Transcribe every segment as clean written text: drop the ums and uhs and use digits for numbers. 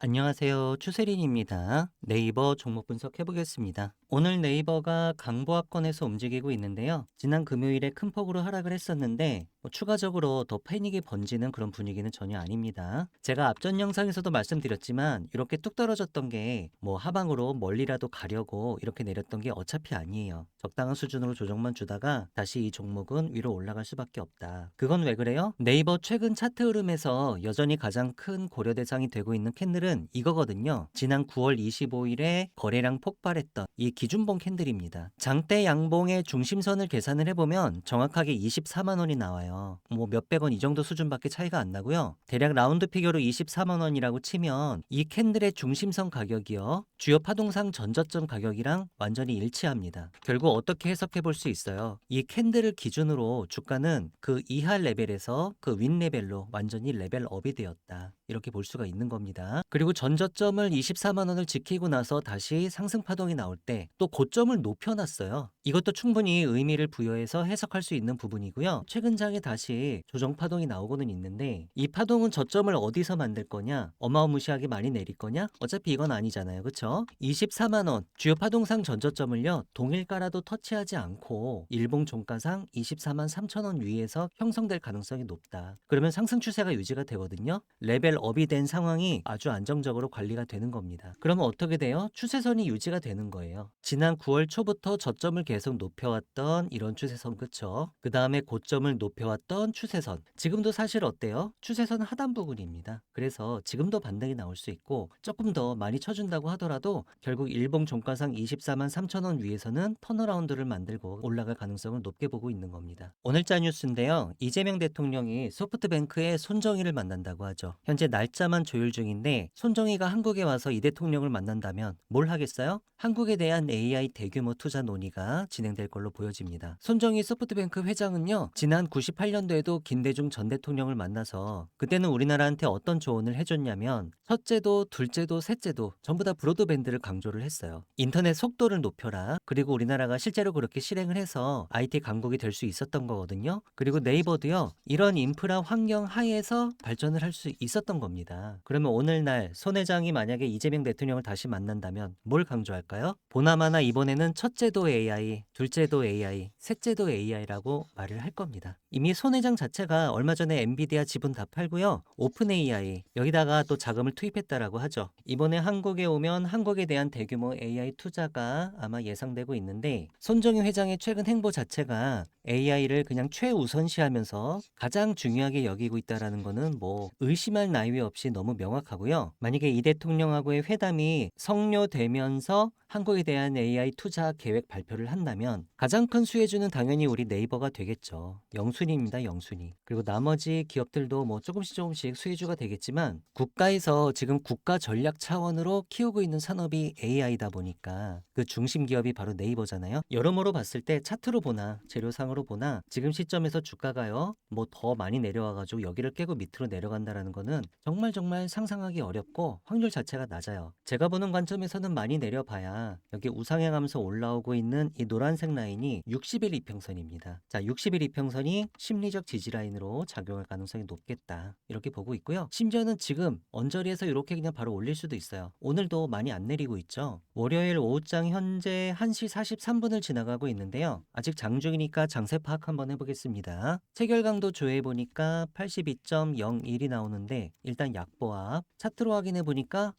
안녕하세요. 추세린입니다. 네이버 종목 분석해 보겠습니다. 오늘 네이버가 강보합권에서 움직이고 있는데요. 지난 금요일에 큰 폭으로 하락을 했었는데 추가적으로 더 패닉이 번지는 그런 분위기는 전혀 아닙니다. 제가 앞전 영상에서도 말씀드렸지만 이렇게 뚝 떨어졌던 게 뭐 하방으로 멀리라도 가려고 이렇게 내렸던 게 어차피 아니에요. 적당한 수준으로 조정만 주다가 다시 이 종목은 위로 올라갈 수밖에 없다. 그건 왜 그래요? 네이버 최근 차트 흐름에서 여전히 가장 큰 고려 대상이 되고 있는 캔들은 이거거든요. 지난 9월 25일에 거래량 폭발했던 이 기준봉 캔들입니다. 장대 양봉의 중심선을 계산을 해보면 정확하게 24만 원이 나와요. 뭐 몇백 원 이 정도 수준밖에 차이가 안 나고요. 대략 라운드 피겨로 24만 원이라고 치면 이 캔들의 중심선 가격이요. 주요 파동상 전저점 가격이랑 완전히 일치합니다. 결국 어떻게 해석해 볼 수 있어요? 이 캔들을 기준으로 주가는 그 이하 레벨에서 그 윗 레벨로 완전히 레벨업이 되었다. 이렇게 볼 수가 있는 겁니다. 그리고 전저점을 24만 원을 지키고 나서 다시 상승 파동이 나올 때 또 고점을 높여놨어요. 이것도 충분히 의미를 부여해서 해석할 수 있는 부분이고요. 최근 장에 다시 조정 파동이 나오고는 있는데 이 파동은 저점을 어디서 만들 거냐? 어마어마시하게 많이 내릴 거냐? 어차피 이건 아니잖아요. 그쵸? 24만 원 주요 파동상 전저점을요. 동일가라도 터치하지 않고 일봉 종가상 24만 3천 원 위에서 형성될 가능성이 높다. 그러면 상승 추세가 유지가 되거든요. 레벨업이 된 상황이 아주 안정적으로 관리가 되는 겁니다. 그러면 어떻게 돼요? 추세선이 유지가 되는 거예요. 지난 9월 초부터 저점을 계속 높여왔던 이런 추세선 그쵸? 그 다음에 고점을 높여왔던 추세선. 지금도 사실 어때요? 추세선 하단 부분입니다. 그래서 지금도 반등이 나올 수 있고 조금 더 많이 쳐준다고 하더라도 결국 일봉 종가상 24만 3천 원 위에서는 턴어라운드를 만들고 올라갈 가능성을 높게 보고 있는 겁니다. 오늘자 뉴스인데요. 이재명 대통령이 소프트뱅크의 손정희를 만난다고 하죠. 현재 날짜만 조율 중인데 손정희가 한국에 와서 이 대통령을 만난다면 뭘 하겠어요? 한국에 대한 AI 대규모 투자 논의가 진행될 걸로 보여집니다. 손정희 소프트뱅크 회장은요. 지난 98년도에도 김대중 전 대통령을 만나서 그때는 우리나라한테 어떤 조언을 해줬냐면 첫째도 둘째도 셋째도 전부 다 브로드밴드를 강조를 했어요. 인터넷 속도를 높여라. 그리고 우리나라가 실제로 그렇게 실행을 해서 IT 강국이 될 수 있었던 거거든요. 그리고 네이버도요. 이런 인프라 환경 하에서 발전을 할 수 있었던 겁니다. 그러면 오늘날 손 회장이 만약에 이재명 대통령을 다시 만난다면 뭘 강조할까요? 보나마나 이번에는 첫째도 AI, 둘째도 AI, 셋째도 AI라고 말을 할 겁니다. 이미 손 회장 자체가 얼마 전에 엔비디아 지분 다 팔고요. 오픈 AI 여기다가 또 자금을 투입했다라고 하죠. 이번에 한국에 오면 한국에 대한 대규모 AI 투자가 아마 예상되고 있는데 손정희 회장의 최근 행보 자체가 AI를 그냥 최우선시하면서 가장 중요하게 여기고 있다라는 거는 뭐 의심할 나위 없이 너무 명확하고요. 만약에 이 대통령하고의 회담이 성료되면서 한국에 대한 AI 투자 계획 발표를 한다면 가장 큰 수혜주는 당연히 우리 네이버가 되겠죠. 영순위입니다, 영순위. 그리고 나머지 기업들도 뭐 조금씩 수혜주가 되겠지만 국가에서 지금 국가 전략 차원으로 키우고 있는 산업이 AI다 보니까 그 중심 기업이 바로 네이버잖아요. 여러모로 봤을 때 차트로 보나 재료상으로 보나 지금 시점에서 주가가요. 뭐 더 많이 내려와가지고 여기를 깨고 밑으로 내려간다라는 거는 정말 상상하기 어렵고 확률 자체가 낮아요. 제가 보는 관점에서는 많이 내려봐야 여기 우상향하면서 올라오고 있는 이 노란색 라인이 60일 이평선입니다. 자, 60일 이평선이 심리적 지지 라인으로 작용할 가능성이 높겠다. 이렇게 보고 있고요. 심지어는 지금 언저리에서 이렇게 그냥 바로 올릴 수도 있어요. 오늘도 많이 안 내리고 있죠. 월요일 오후장 현재 1시 43분을 지나가고 있는데요. 아직 장중이니까 장세 파악 한번 해보겠습니다. 체결강도 조회해보니까 82.01이 나오는데 일단 약보합 차트로 확인해보니까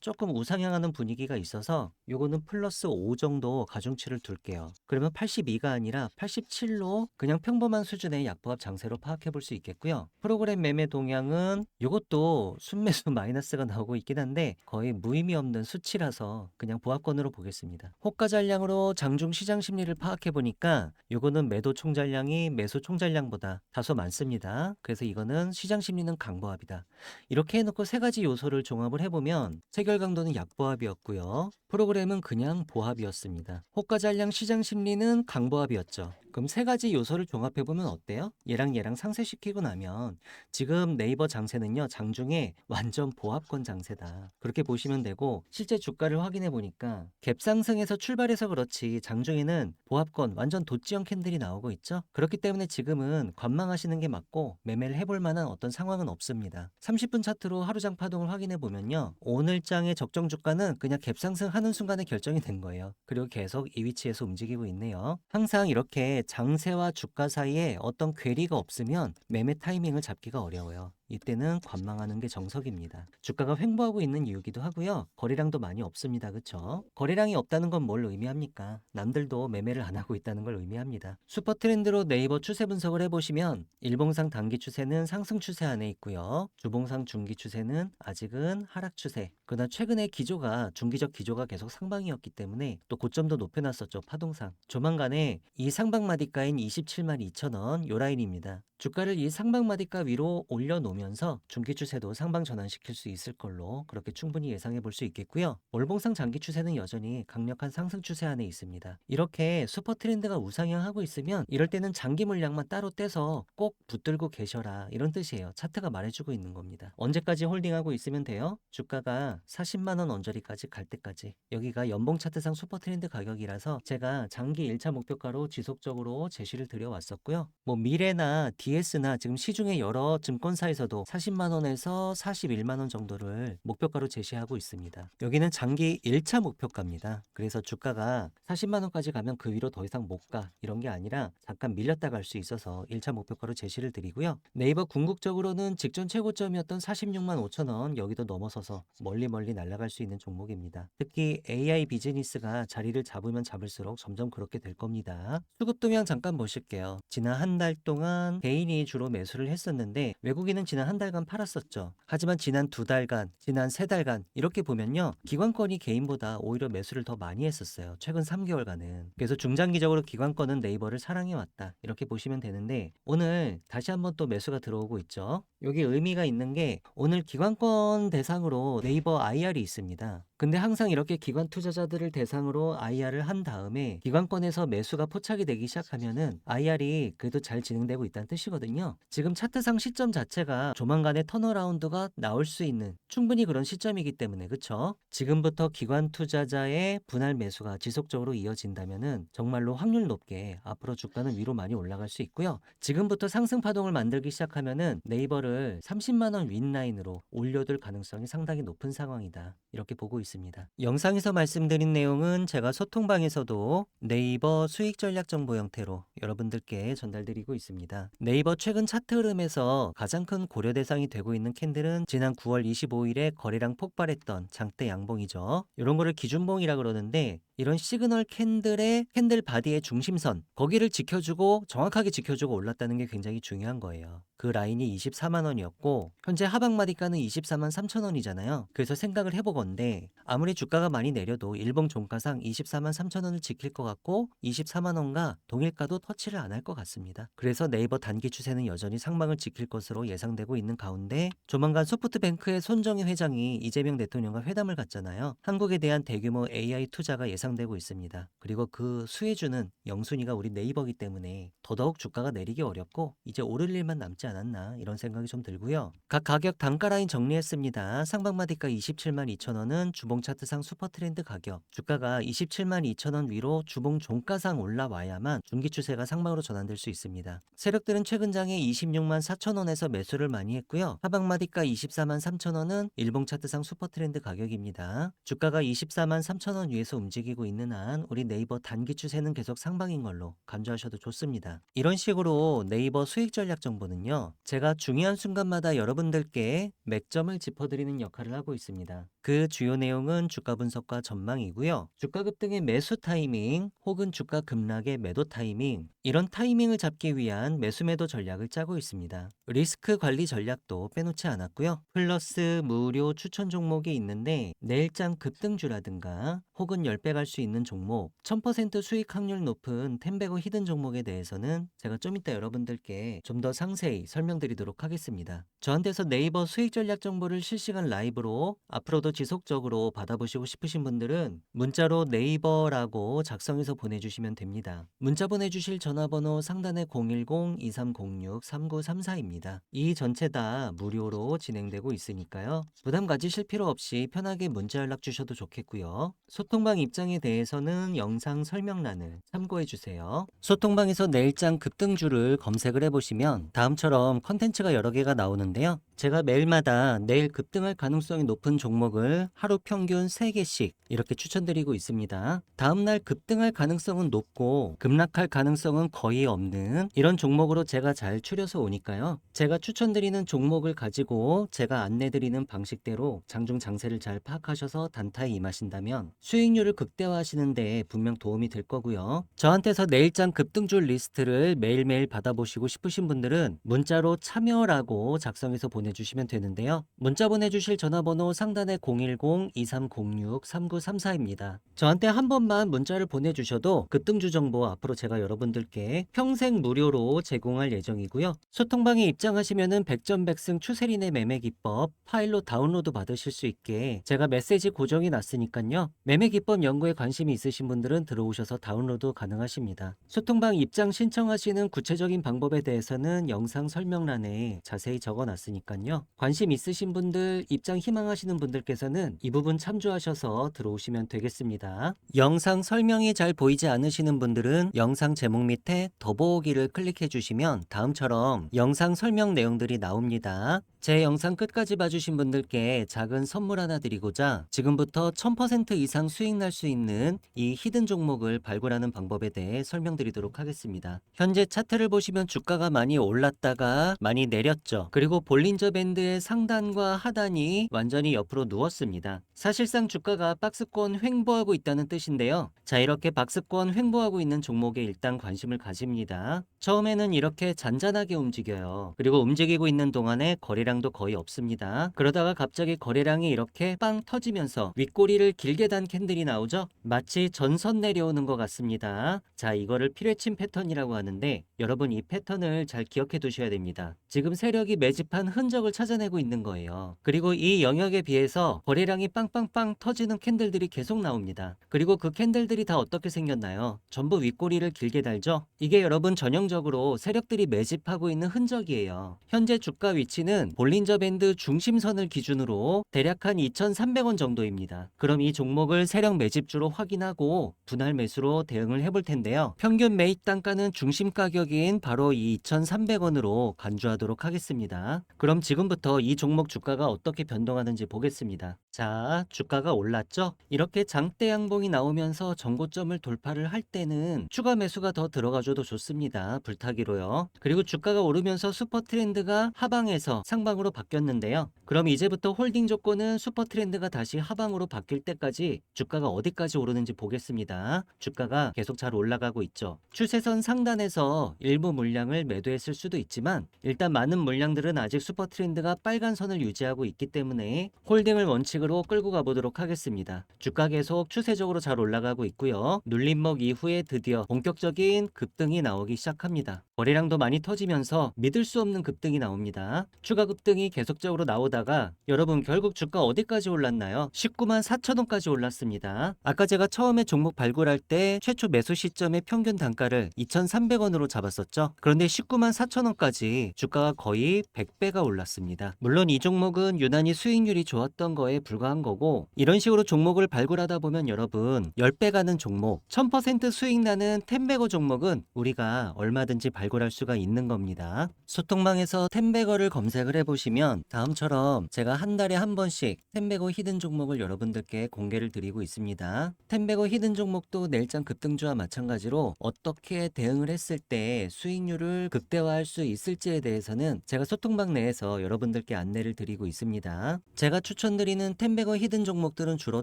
조금 우상향하는 분위기가 있어서 요거는 플러스 5 정도 가중치를 둘게요. 그러면 82가 아니라 87로 그냥 평범한 수준의 약보합 장세로 파악해 볼 수 있겠고요. 프로그램 매매 동향은 요것도 순매수 마이너스가 나오고 있긴 한데 거의 무의미 없는 수치라서 그냥 보합권으로 보겠습니다. 호가 잔량으로 장중 시장 심리를 파악해 보니까 요거는 매도 총잔량이 매수 총잔량보다 다소 많습니다. 그래서 이거는 시장 심리는 강보합이다. 이렇게 해놓고 세 가지 요소를 종합을 해보면 체결 강도는 약보합이었고요. 프로그램은 그냥 보합이었습니다. 호가 잔량 시장 심리는 강보합이었죠. 그럼 세 가지 요소를 종합해 보면 어때요? 얘랑 얘랑 상쇄시키고 나면 지금 네이버 장세는요, 장중에 완전 보합권 장세다. 그렇게 보시면 되고, 실제 주가를 확인해 보니까 갭 상승에서 출발해서 그렇지 장중에는 보합권 완전 도지형 캔들이 나오고 있죠. 그렇기 때문에 지금은 관망하시는 게 맞고 매매를 해볼 만한 어떤 상황은 없습니다. 30분 차트로 하루장 파동을 확인해 보면요, 오늘 장의 적정 주가는 그냥 갭 상승하는 순간에 결정이 된 거예요. 그리고 계속 이 위치에서 움직이고 있네요. 항상 이렇게 장세와 주가 사이에 어떤 괴리가 없으면 매매 타이밍을 잡기가 어려워요. 이때는 관망하는 게 정석입니다. 주가가 횡보하고 있는 이유기도 하고요. 거래량도 많이 없습니다. 그쵸? 거래량이 없다는 건 뭘 의미합니까? 남들도 매매를 안 하고 있다는 걸 의미합니다. 슈퍼 트렌드로 네이버 추세 분석을 해보시면 일봉상 단기 추세는 상승 추세 안에 있고요. 주봉상 중기 추세는 아직은 하락 추세. 그러나 최근에 기조가 중기적 기조가 계속 상방이었기 때문에 또 고점도 높여놨었죠. 파동상. 조만간에 이 상방마디가인 27만 2천 원 요 라인입니다. 주가를 이 상방마디가 위로 올려놓으면서 중기 추세도 상방 전환시킬 수 있을 걸로 그렇게 충분히 예상해 볼 수 있겠고요. 월봉상 장기 추세는 여전히 강력한 상승 추세 안에 있습니다. 이렇게 슈퍼 트렌드가 우상향하고 있으면 이럴 때는 장기 물량만 따로 떼서 꼭 붙들고 계셔라 이런 뜻이에요. 차트가 말해주고 있는 겁니다. 언제까지 홀딩하고 있으면 돼요? 주가가 40만 원 언저리까지 갈 때까지. 여기가 연봉 차트상 슈퍼 트렌드 가격이라서 제가 장기 1차 목표가로 지속적으로 제시를 드려왔었고요. 뭐 미래나 DS나 지금 시중의 여러 증권사에서도 40만 원에서 41만 원 정도를 목표가로 제시하고 있습니다. 여기는 장기 1차 목표가입니다. 그래서 주가가 40만 원까지 가면 그 위로 더 이상 못 가. 이런 게 아니라 잠깐 밀렸다 갈 수 있어서 1차 목표가로 제시를 드리고요. 네이버 궁극적으로는 직전 최고점이었던 46만 5천 원 여기도 넘어서서 멀리 날아갈 수 있는 종목입니다. 특히 AI 비즈니스가 자리를 잡으면 잡을수록 점점 그렇게 될 겁니다. 수급 동향 잠깐 보실게요. 지난 한 달 동안 개인이 주로 매수를 했었는데 외국인은 지난 한 달간 팔았었죠. 하지만 지난 두 달간, 지난 세 달간 이렇게 보면요, 기관권이 개인보다 오히려 매수를 더 많이 했었어요. 최근 3개월간은. 그래서 중장기적으로 기관권은 네이버를 사랑해왔다 이렇게 보시면 되는데, 오늘 다시 한번 또 매수가 들어오고 있죠. 여기 의미가 있는 게 오늘 기관권 대상으로 네이버 IR이 있습니다. 근데 항상 이렇게 기관 투자자들을 대상으로 IR을 한 다음에 기관권에서 매수가 포착이 되기 시작하면은 IR이 그래도 잘 진행되고 있다는 뜻이거든요. 지금 차트상 시점 자체가 조만간에 턴어라운드가 나올 수 있는 충분히 그런 시점이기 때문에, 그쵸? 지금부터 기관 투자자의 분할 매수가 지속적으로 이어진다면은 정말로 확률 높게 앞으로 주가는 위로 많이 올라갈 수 있고요. 지금부터 상승 파동을 만들기 시작하면은 네이버를 30만 원 윗라인으로 올려둘 가능성이 상당히 높은 상황이다. 이렇게 보고 있습니다. 영상에서 말씀드린 내용은 제가 소통방에서도 네이버 수익 전략 정보 형태로 여러분들께 전달드리고 있습니다. 네이버 최근 차트 흐름에서 가장 큰 고려 대상이 되고 있는 캔들은 지난 9월 25일에 거래량 폭발했던 장대 양봉이죠. 이런 거를 기준봉이라 그러는데, 이런 시그널 캔들의 캔들 바디의 중심선, 거기를 지켜주고 정확하게 지켜주고 올랐다는 게 굉장히 중요한 거예요. 그 라인이 24만 원이었고 현재 하방마디가는 24만 3천 원이잖아요. 그래서 생각을 해보건데 아무리 주가가 많이 내려도 일봉 종가상 24만 3천 원을 지킬 것 같고 24만 원과 동일가도 터치를 안 할 것 같습니다. 그래서 네이버 단기 추세는 여전히 상방을 지킬 것으로 예상되고 있는 가운데, 조만간 소프트뱅크의 손정희 회장이 이재명 대통령과 회담을 갖잖아요. 한국에 대한 대규모 AI 투자가 예상되고 있습니다. 그리고 그 수혜주는 영순위가 우리 네이버기 때문에 더더욱 주가가 내리기 어렵고 이제 오를 일만 남지 않았나 이런 생각이 좀 들고요. 각 가격 단가 라인 정리했습니다. 상방마디가 27만 2천 원은 주봉 차트상 슈퍼 트렌드 가격, 주가가 27만 2천 원 위로 주봉 종가상 올라와야만 중기 추세가 상방으로 전환될 수 있습니다. 세력들은 최근 장에 26만 4천 원에서 매수를 많이 했고요. 하방마디가 24만 3천 원은 일봉 차트상 슈퍼 트렌드 가격입니다. 주가가 24만 3천 원 위에서 움직이고 있는 한 우리 네이버 단기 추세는 계속 상방인 걸로 간주하셔도 좋습니다. 이런 식으로 네이버 수익 전략 정보는요, 제가 중요한 순간마다 여러분들께 맥점을 짚어드리는 역할을 하고 있습니다. 그 주요 내용은 주가 분석과 전망이고요. 주가 급등의 매수 타이밍 혹은 주가 급락의 매도 타이밍, 이런 타이밍을 잡기 위한 매수 매도 전략을 짜고 있습니다. 리스크 관리 전략도 빼놓지 않았고요. 플러스 무료 추천 종목이 있는데 내일장 급등주라든가 혹은 10배 갈 수 있는 종목, 1000% 수익 확률 높은 템베고 히든 종목에 대해서는 제가 좀 이따 여러분들께 좀 더 상세히 설명드리도록 하겠습니다. 저한테서 네이버 수익 전략 정보를 실시간 라이브로 앞으로도 지속적으로 받아보시고 싶으신 분들은 문자로 네이버라고 작성해서 보내주시면 됩니다. 문자 보내주실 전화번호 상단에 010-2306-3934입니다. 이 전체 다 무료로 진행되고 있으니까요. 부담 가지실 필요 없이 편하게 문자 연락 주셔도 좋겠고요. 소통방 입장에 대해서는 영상 설명란을 참고해 주세요. 소통방에서 내일장 급등주를 검색을 해보시면 다음처럼 컨텐츠가 여러 개가 나오는데요. 제가 매일마다 내일 급등할 가능성이 높은 종목을 하루 평균 3개씩 이렇게 추천드리고 있습니다. 다음날 급등할 가능성은 높고 급락할 가능성은 거의 없는 이런 종목으로 제가 잘 추려서 오니까요. 제가 추천드리는 종목을 가지고 제가 안내드리는 방식대로 장중 장세를 잘 파악하셔서 단타에 임하신다면 수익률을 극대화하시는 데 분명 도움이 될 거고요. 저한테서 내일장 급등주 리스트를 매일매일 받아보시고 싶으신 분들은 문자로 참여라고 작성해서 보내주시면 되는데요. 문자 보내주실 전화번호 상단에 010-2306-3934입니다. 저한테 한 번만 문자를 보내주셔도 급등주 정보 앞으로 제가 여러분들께 평생 무료로 제공할 예정이고요. 소통방에 입장하시면은 백전백승 추세린의 매매 기법 파일로 다운로드 받으실 수 있게 제가 메시지 고정해 놨으니까요. 매매 기법 연구에 관심이 있으신 분들은 들어오셔서 다운로드 가능하십니다. 소통방 입장 신청하시는 구체적인 방법에 대해서는 영상 설명란에 자세히 적어 놨으니까요. 관심 있으신 분들, 입장 희망하시는 분들께서는 이 부분 참조하셔서 들어오시면 되겠습니다. 영상 설명이 잘 보이지 않으시는 분들은 영상 제목 밑에 더보기를 클릭해 주시면 다음처럼 영상 설명 내용들이 나옵니다. 제 영상 끝까지 봐주신 분들께 작은 선물 하나 드리고자 지금부터 1000% 이상 수익 날 수 있는 이 히든 종목을 발굴하는 방법에 대해 설명드리도록 하겠습니다. 현재 차트를 보시면 주가가 많이 올랐다가 많이 내렸죠. 그리고 볼린저 밴드의 상단과 하단이 완전히 옆으로 누웠습니다. 사실상 주가가 박스권 횡보하고 있다는 뜻인데요. 자, 이렇게 박스권 횡보하고 있는 종목에 일단 관심을 가집니다. 처음에는 이렇게 잔잔하게 움직여요. 그리고 움직이고 있는 동안에 거래량도 거의 없습니다. 그러다가 갑자기 거래량이 이렇게 빵 터지면서 윗꼬리를 길게 단 캔들이 나오죠. 마치 전선 내려오는 것 같습니다. 자, 이거를 피뢰침 패턴이라고 하는데 여러분 이 패턴을 잘 기억해 두셔야 됩니다. 지금 세력이 매집한 흔적을 찾아내고 있는 거예요. 그리고 이 영역에 비해서 거래량이 빵빵빵 터지는 캔들들이 계속 나옵니다. 그리고 그 캔들들이 다 어떻게 생겼나요? 전부 윗꼬리를 길게 달죠. 이게 여러분 전형적으로 세력들이 매집하고 있는 흔적이에요. 현재 주가 위치는 볼린저 밴드 중심선을 기준으로 대략 한 2,300원 정도입니다. 그럼 이 종목을 세력 매집주로 확인하고 분할 매수로 대응을 해볼 텐데요. 평균 매입 단가는 중심 가격인 바로 이 2,300원으로 간주하도록 하겠습니다. 그럼 지금부터 이 종목 주가가 어떻게 변동하는지 보겠습니다. 자, 주가가 올랐죠? 이렇게 장대 양봉이 나오면서 전고점을 돌파를 할 때는 추가 매수가 더 들어가줘도 좋습니다. 불타기로요. 그리고 주가가 오르면서 슈퍼 트렌드가 하방에서 상방으로 바뀌었는데요. 그럼 이제부터 홀딩 조건은 슈퍼 트렌드가 다시 하방으로 바뀔 때까지 주가가 어디까지 오르는지 보겠습니다. 주가가 계속 잘 올라가고 있죠. 추세선 상단에서 일부 물량을 매도했을 수도 있지만 일단 많은 물량들은 아직 슈퍼 트렌드가 빨간 선을 유지하고 있기 때문에 홀딩을 원칙으로 끌고 가보도록 하겠습니다. 주가 계속 추세적으로 잘 올라가고 있고요. 눌림목 이후에 드디어 본격적인 급등이 나오기 시작합니다. 거래량도 많이 터지면서 믿을 수 없는 급등이 나옵니다. 추가 급등이 계속적으로 나오다가 여러분 결국 주가 어디까지 올랐나요? 19만 4천원까지 올랐습니다. 아까 제가 처음에 종목 발굴할 때 최초 매수 시점의 평균 단가를 2,300원으로 잡았었죠. 그런데 19만 4천원까지 주가가 거의 100배가 올랐습니다. 물론 이 종목은 유난히 수익률이 좋았던 거에 불과한 거고 이런 식으로 종목을 발굴하다 보면 여러분 10배 가는 종목 1000% 수익 나는 템베거 종목은 우리가 얼마든지 발굴할 수가 있는 겁니다. 소통방에서 템베거를 검색을 해보시면 다음처럼 제가 한 달에 한 번씩 템베거 히든 종목을 여러분들께 공개를 드리고 있습니다. 템베거 히든 종목도 내일장 급등주와 마찬가지로 어떻게 대응을 했을 때 수익률을 극대화할 수 있을지에 대해서는 제가 소통방 내에서 여러분들께 안내를 드리고 있습니다. 제가 추천드리는 템베거 히든 종목들은 주로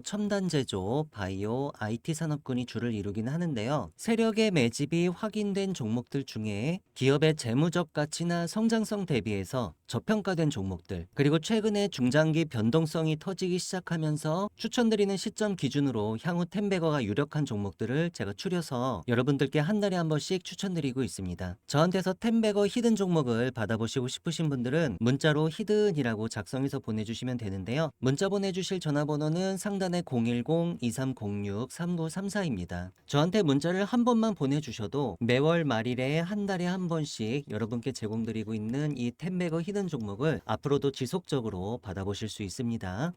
첨단 제조, 바이오, IT 산업군이 주를 이루긴 하는데요. 세력의 매집이 확인된 종목들 중에 기업의 재무적 가치나 성장성 대비해서 저평가 최저가된 종목들, 그리고 최근에 중장기 변동성이 터지기 시작하면서 추천드리는 시점 기준으로 향후 텐베거가 유력한 종목들을 제가 추려서 여러분들께 한 달에 한 번씩 추천드리고 있습니다. 저한테서 텐베거 히든 종목을 받아보시고 싶으신 분들은 문자로 히든이라고 작성해서 보내주시면 되는데요. 문자 보내주실 전화번호는 상단에 010-2306-3934입니다. 저한테 문자를 한 번만 보내주셔도 매월 말일에 한 달에 한 번씩 여러분께 제공드리고 있는 이 텐베거 히든 종목을 앞으로도 지속적으로 받아보실 수 있습니다.